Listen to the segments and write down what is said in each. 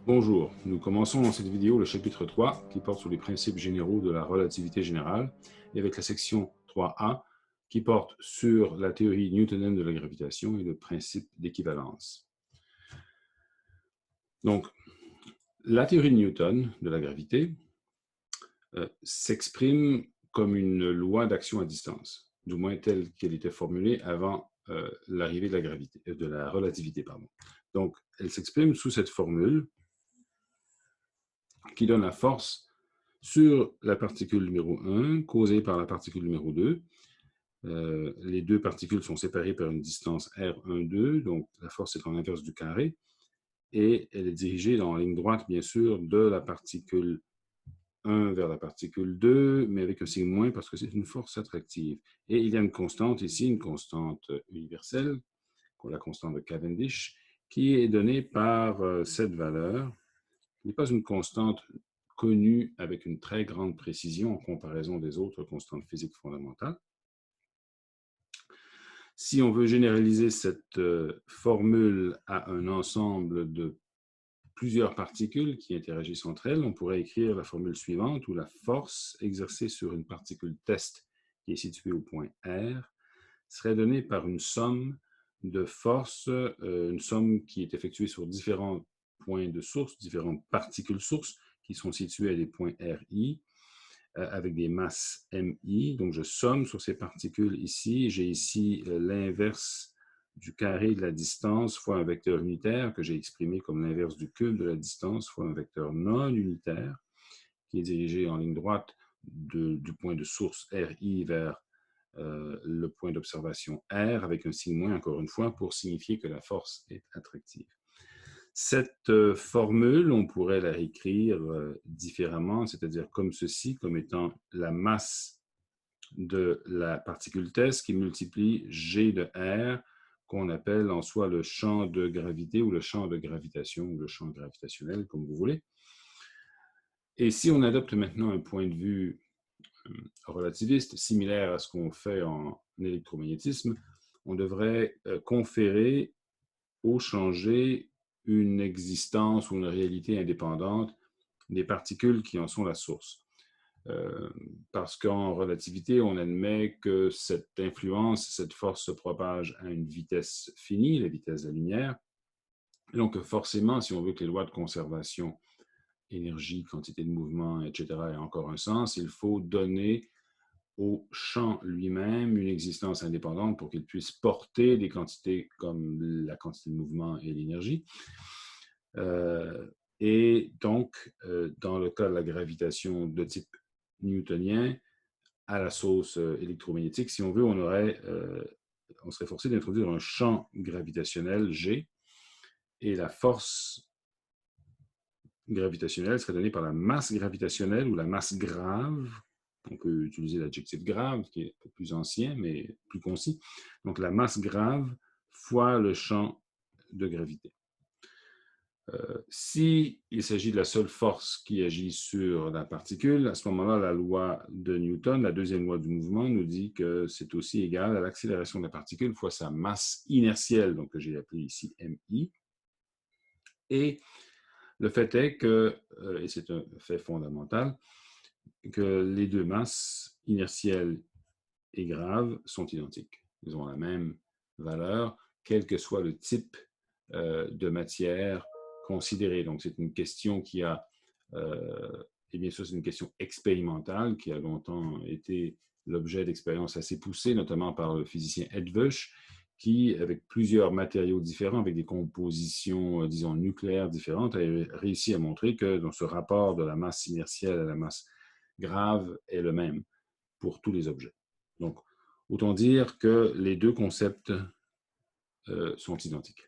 Bonjour, nous commençons dans cette vidéo le chapitre 3 qui porte sur les principes généraux de la relativité générale et avec la section 3a qui porte sur la théorie newtonienne de la gravitation et le principe d'équivalence. Donc, la théorie de Newton de la gravité s'exprime comme une loi d'action à distance, du moins telle qu'elle était formulée avant l'arrivée de la gravité, de la relativité, pardon. Donc, elle s'exprime sous cette formule qui donne la force sur la particule numéro 1 causée par la particule numéro 2. Les deux particules sont séparées par une distance R12, donc la force est en inverse du carré, et elle est dirigée dans la ligne droite, bien sûr, de la particule 1 vers la particule 2, mais avec un signe moins parce que c'est une force attractive. Et il y a une constante ici, une constante universelle, la constante de Cavendish, qui est donnée par cette valeur, qui n'est pas une constante connue avec une très grande précision en comparaison des autres constantes physiques fondamentales. Si on veut généraliser cette formule à un ensemble de plusieurs particules qui interagissent entre elles, on pourrait écrire la formule suivante où la force exercée sur une particule test qui est située au point R serait donnée par une somme de forces, une somme qui est effectuée sur différents points de source, différentes particules sources qui sont situées à des points RI, avec des masses MI. Donc, je somme sur ces particules ici. J'ai ici l'inverse du carré de la distance fois un vecteur unitaire que j'ai exprimé comme l'inverse du cube de la distance fois un vecteur non unitaire qui est dirigé en ligne droite du point de source RI vers le point d'observation R avec un signe moins, encore une fois, pour signifier que la force est attractive. Cette formule, on pourrait la réécrire différemment, c'est-à-dire comme ceci, comme étant la masse de la particule test qui multiplie G de R, qu'on appelle en soi le champ de gravité ou le champ de gravitation ou le champ gravitationnel, comme vous voulez. Et si on adopte maintenant un point de vue relativiste, similaire à ce qu'on fait en électromagnétisme, on devrait conférer ou changer une existence ou une réalité indépendante des particules qui en sont la source. Parce qu'en relativité, on admet que cette influence, cette force se propage à une vitesse finie, la vitesse de la lumière. Et donc, forcément, si on veut que les lois de conservation, énergie, quantité de mouvement, etc., aient encore un sens, il faut donner au champ lui-même une existence indépendante pour qu'il puisse porter des quantités comme la quantité de mouvement et l'énergie. Et donc, dans le cas de la gravitation de type newtonien, à la sauce électromagnétique, si on veut, on serait forcé d'introduire un champ gravitationnel G, et la force gravitationnelle serait donnée par la masse gravitationnelle ou la masse grave. On peut utiliser l'adjectif grave, qui est plus ancien, mais plus concis. Donc, la masse grave fois le champ de gravité. Si il s'agit de la seule force qui agit sur la particule, à ce moment-là, la loi de Newton, la deuxième loi du mouvement, nous dit que c'est aussi égal à l'accélération de la particule fois sa masse inertielle, donc que j'ai appelée ici MI. Et le fait est que, et c'est un fait fondamental, que les deux masses, inertielle et grave, sont identiques. Ils ont la même valeur, quel que soit le type de matière considérée. Donc, c'est une question qui a, et bien sûr, c'est une question expérimentale qui a longtemps été l'objet d'expériences assez poussées, notamment par le physicien Edwösch, qui, avec plusieurs matériaux différents, avec des compositions, disons, nucléaires différentes, a réussi à montrer que dans ce rapport de la masse inertielle à la masse grave est le même pour tous les objets. Donc, autant dire que les deux concepts sont identiques.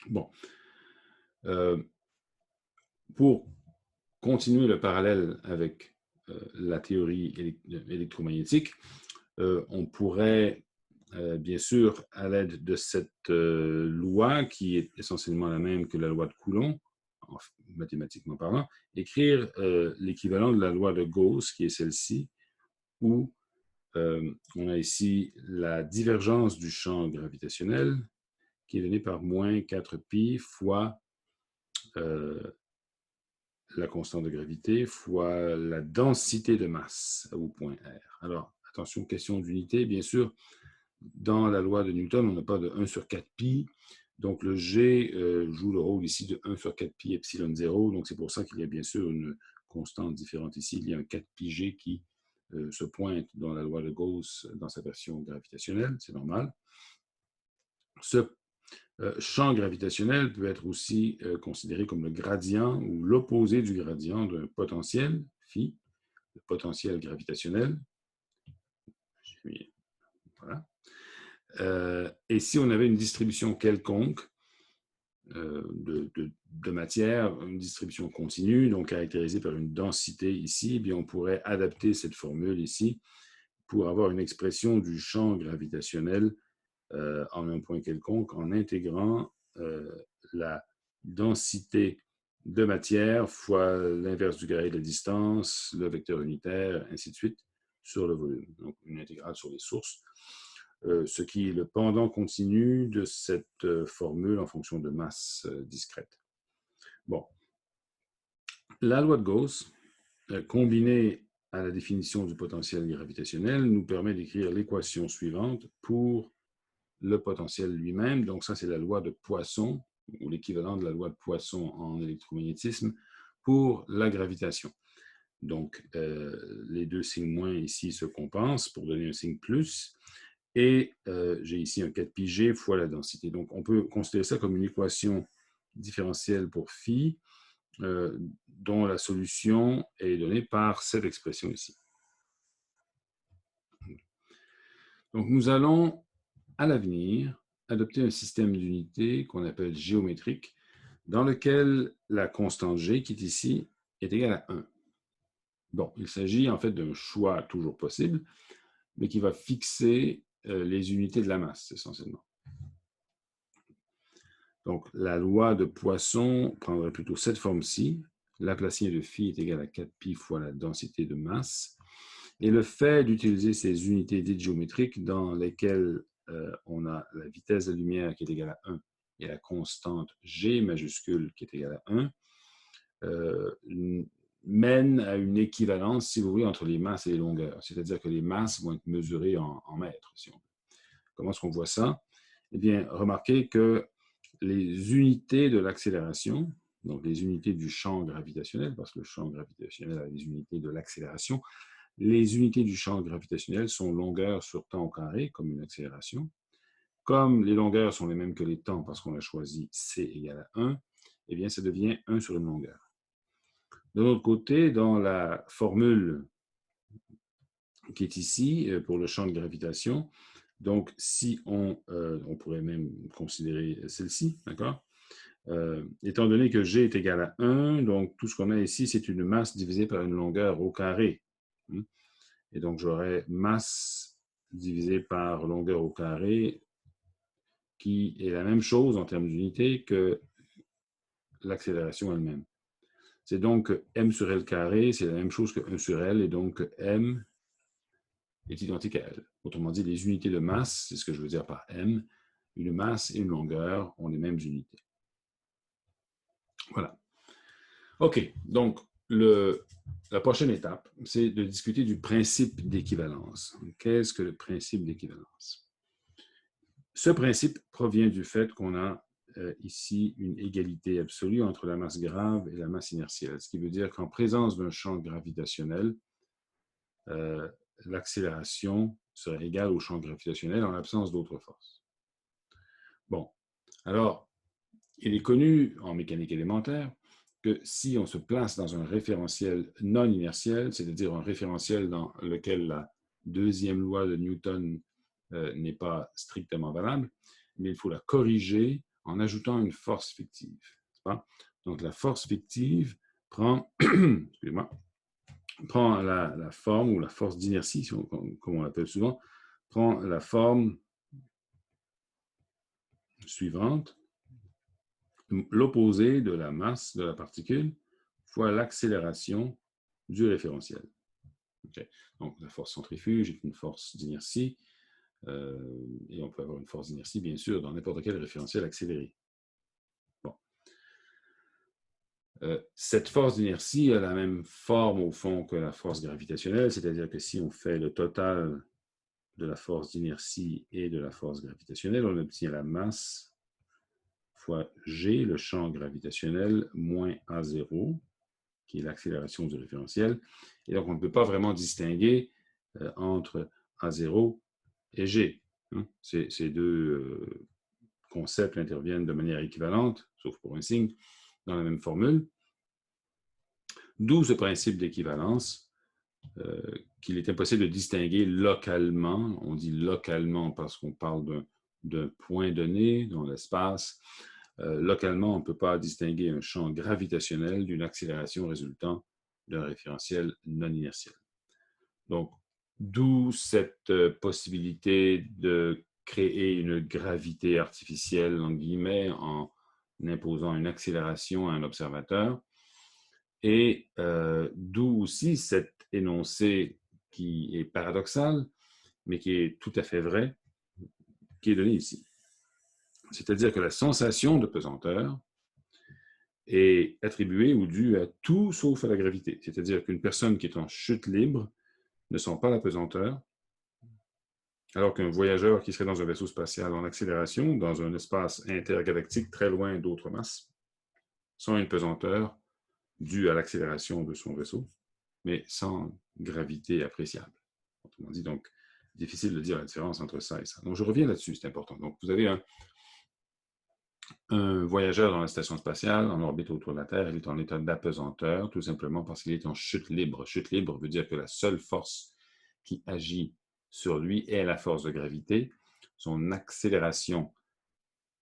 Bon. Pour continuer le parallèle avec la théorie électromagnétique, on pourrait, bien sûr, à l'aide de cette loi, qui est essentiellement la même que la loi de Coulomb, mathématiquement parlant, écrire l'équivalent de la loi de Gauss, qui est celle-ci, où on a ici la divergence du champ gravitationnel, qui est donnée par moins 4pi fois la constante de gravité fois la densité de masse au point R. Alors, attention, question d'unité, bien sûr, dans la loi de Newton, on n'a pas de 1 sur 4 pi, donc le G joue le rôle ici de 1 sur 4 pi epsilon 0, donc c'est pour ça qu'il y a bien sûr une constante différente ici, il y a un 4 pi G qui se pointe dans la loi de Gauss dans sa version gravitationnelle, c'est normal. Ce champ gravitationnel peut être aussi considéré comme le gradient ou l'opposé du gradient d'un potentiel, phi, le potentiel gravitationnel. Voilà. Et si on avait une distribution quelconque de matière, une distribution continue, donc caractérisée par une densité ici, eh bien on pourrait adapter cette formule ici pour avoir une expression du champ gravitationnel en un point quelconque en intégrant la densité de matière fois l'inverse du carré de la distance, le vecteur unitaire, ainsi de suite, sur le volume. Donc, une intégrale sur les sources, ce qui est le pendant continu de cette formule en fonction de masse discrète. Bon. La loi de Gauss, combinée à la définition du potentiel gravitationnel, nous permet d'écrire l'équation suivante pour le potentiel lui-même. Donc ça, c'est la loi de Poisson, ou l'équivalent de la loi de Poisson en électromagnétisme, pour la gravitation. Donc, les deux signes moins ici se compensent pour donner un signe plus. Et j'ai ici un 4πg fois la densité. Donc, on peut considérer ça comme une équation différentielle pour phi, dont la solution est donnée par cette expression ici. Donc, nous allons, à l'avenir, adopter un système d'unités qu'on appelle géométrique, dans lequel la constante G, qui est ici, est égale à 1. Bon, il s'agit en fait d'un choix toujours possible, mais qui va fixer les unités de la masse, essentiellement. Donc, la loi de Poisson prendrait plutôt cette forme-ci. Laplacien de phi est égal à 4π fois la densité de masse. Et le fait d'utiliser ces unités dites géométriques dans lesquelles on a la vitesse de lumière qui est égale à 1 et la constante G majuscule qui est égale à 1 mène à une équivalence, si vous voulez, entre les masses et les longueurs. C'est-à-dire que les masses vont être mesurées en mètres, si on veut. Comment est-ce qu'on voit ça? Eh bien, remarquez que les unités de l'accélération, donc les unités du champ gravitationnel, parce que le champ gravitationnel a les unités de l'accélération, les unités du champ gravitationnel sont longueur sur temps au carré, comme une accélération. Comme les longueurs sont les mêmes que les temps, parce qu'on a choisi c égale à 1, eh bien, ça devient 1 sur une longueur. De l'autre côté, dans la formule qui est ici pour le champ de gravitation, donc si on pourrait même considérer celle-ci, d'accord? Étant donné que G est égal à 1, donc tout ce qu'on a ici, c'est une masse divisée par une longueur au carré. Et donc, j'aurais masse divisée par longueur au carré, qui est la même chose en termes d'unité que l'accélération elle-même. C'est donc m sur L carré, c'est la même chose que 1 sur L, et donc m est identique à L. Autrement dit, les unités de masse, c'est ce que je veux dire par m, une masse et une longueur ont les mêmes unités. Voilà. OK, donc la prochaine étape, c'est de discuter du principe d'équivalence. Qu'est-ce que le principe d'équivalence? Ce principe provient du fait qu'on a ici une égalité absolue entre la masse grave et la masse inertielle, ce qui veut dire qu'en présence d'un champ gravitationnel, l'accélération serait égale au champ gravitationnel en l'absence d'autres forces. Bon, alors, il est connu en mécanique élémentaire que si on se place dans un référentiel non inertiel, c'est-à-dire un référentiel dans lequel la deuxième loi de Newton n'est pas strictement valable, mais il faut la corriger en ajoutant une force fictive. Donc la force fictive prend, excusez-moi, prend la forme, ou la force d'inertie, comme on l'appelle souvent, prend la forme suivante, l'opposé de la masse de la particule fois l'accélération du référentiel. Okay. Donc la force centrifuge est une force d'inertie, et on peut avoir une force d'inertie, bien sûr, dans n'importe quel référentiel accéléré. Bon. Cette force d'inertie a la même forme au fond que la force gravitationnelle, c'est-à-dire que si on fait le total de la force d'inertie et de la force gravitationnelle, on obtient la masse fois G, le champ gravitationnel, moins A0, qui est l'accélération du référentiel. Et donc, on ne peut pas vraiment distinguer entre A0 et G. Hein. Ces deux concepts interviennent de manière équivalente, sauf pour un signe, dans la même formule. D'où ce principe d'équivalence qu'il est impossible de distinguer localement. On dit localement parce qu'on parle d'un point donné dans l'espace. Localement, on ne peut pas distinguer un champ gravitationnel d'une accélération résultant d'un référentiel non inertiel. Donc, d'où cette possibilité de créer une gravité artificielle, en guillemets, en imposant une accélération à un observateur. Et d'où aussi cet énoncé qui est paradoxal, mais qui est tout à fait vrai, qui est donné ici. C'est-à-dire que la sensation de pesanteur est attribuée ou due à tout sauf à la gravité. C'est-à-dire qu'une personne qui est en chute libre ne sent pas la pesanteur, alors qu'un voyageur qui serait dans un vaisseau spatial en accélération, dans un espace intergalactique très loin d'autres masses, sent une pesanteur due à l'accélération de son vaisseau, mais sans gravité appréciable. Autrement dit, donc, difficile de dire la différence entre ça et ça. Donc, je reviens là-dessus, c'est important. Donc, vous avez un voyageur dans la station spatiale, en orbite autour de la Terre, il est en état d'apesanteur, tout simplement parce qu'il est en chute libre. Chute libre veut dire que la seule force qui agit sur lui est la force de gravité. Son accélération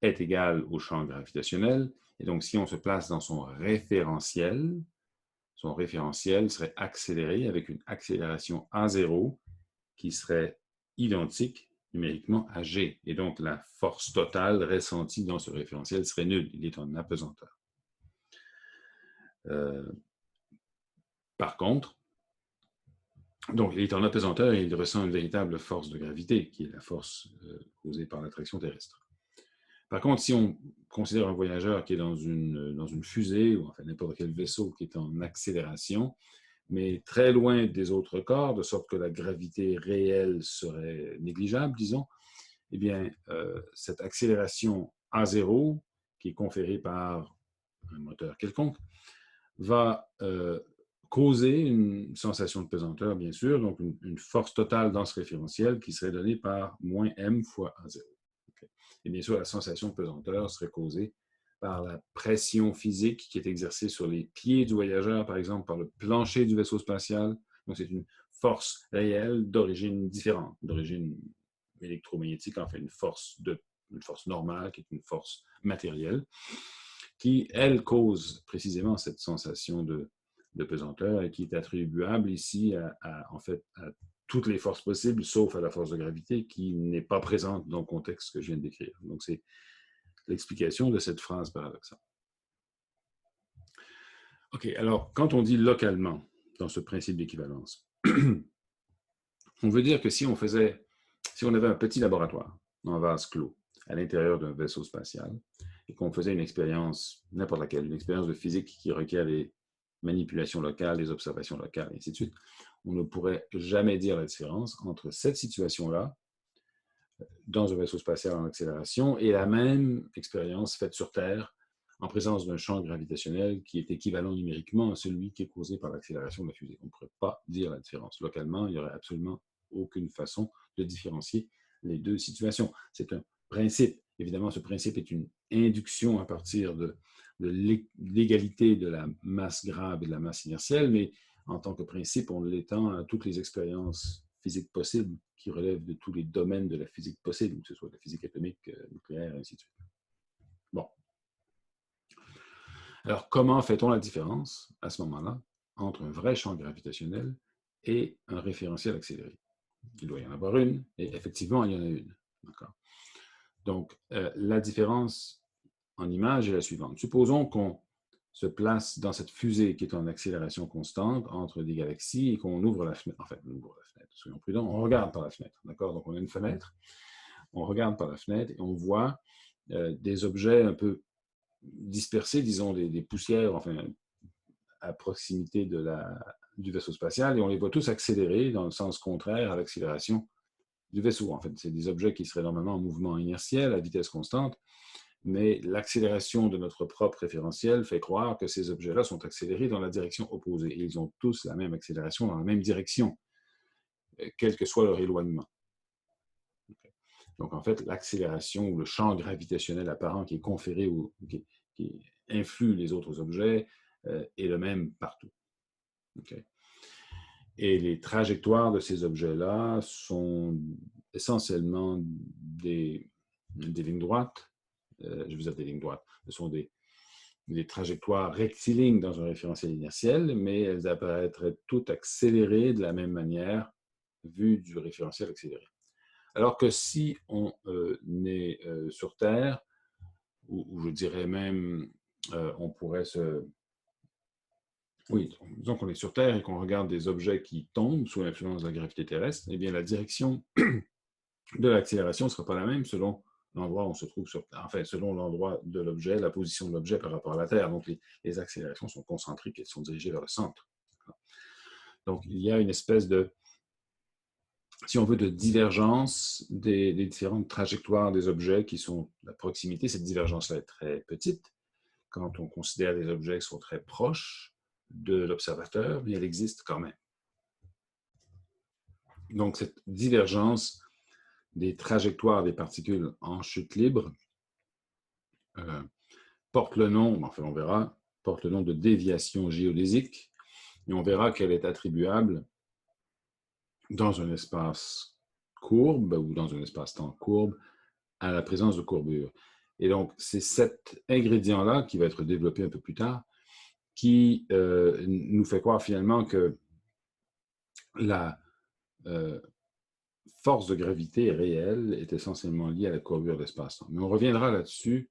est égale au champ gravitationnel. Et donc, si on se place dans son référentiel serait accéléré avec une accélération A0 qui serait identique numériquement à G. Et donc, la force totale ressentie dans ce référentiel serait nulle. Il est en apesanteur. Par contre, donc, il est en apesanteur et il ressent une véritable force de gravité, qui est la force causée par l'attraction terrestre. Par contre, si on considère un voyageur qui est dans une fusée, ou enfin n'importe quel vaisseau qui est en accélération, mais très loin des autres corps, de sorte que la gravité réelle serait négligeable, disons, eh bien, cette accélération A0, qui est conférée par un moteur quelconque, va causer une sensation de pesanteur, bien sûr, donc une force totale dans ce référentiel qui serait donnée par moins m fois A0. Okay. Et bien sûr, la sensation de pesanteur serait causée par la pression physique qui est exercée sur les pieds du voyageur, par exemple, par le plancher du vaisseau spatial. Donc, c'est une force réelle d'origine différente, d'origine électromagnétique, enfin une force normale, qui est une force matérielle, qui, elle, cause précisément cette sensation de pesanteur et qui est attribuable ici en fait, à toutes les forces possibles, sauf à la force de gravité qui n'est pas présente dans le contexte que je viens de décrire. Donc, c'est l'explication de cette phrase paradoxale. OK, alors, quand on dit localement, dans ce principe d'équivalence, on veut dire que si on avait un petit laboratoire, un vase clos, à l'intérieur d'un vaisseau spatial, et qu'on faisait une expérience, n'importe laquelle, une expérience de physique qui requiert les manipulations locales, les observations locales, et ainsi de suite, on ne pourrait jamais dire la différence entre cette situation-là, dans un vaisseau spatial en accélération, et la même expérience faite sur Terre, en présence d'un champ gravitationnel qui est équivalent numériquement à celui qui est causé par l'accélération de la fusée. On ne pourrait pas dire la différence. Localement, il n'y aurait absolument aucune façon de différencier les deux situations. C'est un principe. Évidemment, ce principe est une induction à partir de l'égalité de la masse grave et de la masse inertielle, mais en tant que principe, on l'étend à toutes les expériences physiques possibles qui relèvent de tous les domaines de la physique possible, que ce soit la physique atomique, nucléaire, et ainsi de suite. Bon. Alors, comment fait-on la différence, à ce moment-là, entre un vrai champ gravitationnel et un référentiel accéléré? Il doit y en avoir une, et effectivement, il y en a une. D'accord? Donc, la différence en image est la suivante. Supposons qu'on se place dans cette fusée qui est en accélération constante entre des galaxies et qu'on ouvre la fenêtre. Enfin, on ouvre la fenêtre, soyons prudents, on regarde par la fenêtre. D'accord? Donc, on a une fenêtre, on regarde par la fenêtre et on voit des objets un peu dispersés, disons, des poussières, enfin, à proximité du vaisseau spatial et on les voit tous accélérer dans le sens contraire à l'accélération du vaisseau. En fait, c'est des objets qui seraient normalement en mouvement inertiel à vitesse constante, mais l'accélération de notre propre référentiel fait croire que ces objets-là sont accélérés dans la direction opposée. Et ils ont tous la même accélération dans la même direction, quel que soit leur éloignement. Donc, en fait, l'accélération ou le champ gravitationnel apparent qui est conféré ou qui influe les autres objets est le même partout. Okay. Et les trajectoires de ces objets-là sont essentiellement des lignes droites. Je veux dire des lignes droites. Ce sont des trajectoires rectilignes dans un référentiel inertiel, mais elles apparaîtraient toutes accélérées de la même manière vu du référentiel accéléré. Alors que si on est sur Terre, ou je dirais même, on pourrait se... Oui, disons qu'on est sur Terre et qu'on regarde des objets qui tombent sous l'influence de la gravité terrestre, eh bien la direction de l'accélération ne sera pas la même selon l'endroit où on se trouve sur Terre. Enfin, selon l'endroit de l'objet, la position de l'objet par rapport à la Terre. Donc, les accélérations sont concentriques, elles sont dirigées vers le centre. Donc, il y a une espèce de, si on veut, de divergence des différentes trajectoires des objets qui sont à proximité. Cette divergence-là est très petite. Quand on considère des objets qui sont très proches de l'observateur, mais elle existe quand même. Donc, cette divergence des trajectoires des particules en chute libre porte le nom, enfin on verra, porte le nom de déviation géodésique, et on verra qu'elle est attribuable dans un espace courbe ou dans un espace-temps courbe à la présence de courbures. Et donc, c'est cet ingrédient-là qui va être développé un peu plus tard qui nous fait croire finalement que la force de gravité réelle est essentiellement liée à la courbure d'espace-temps. Mais on reviendra là-dessus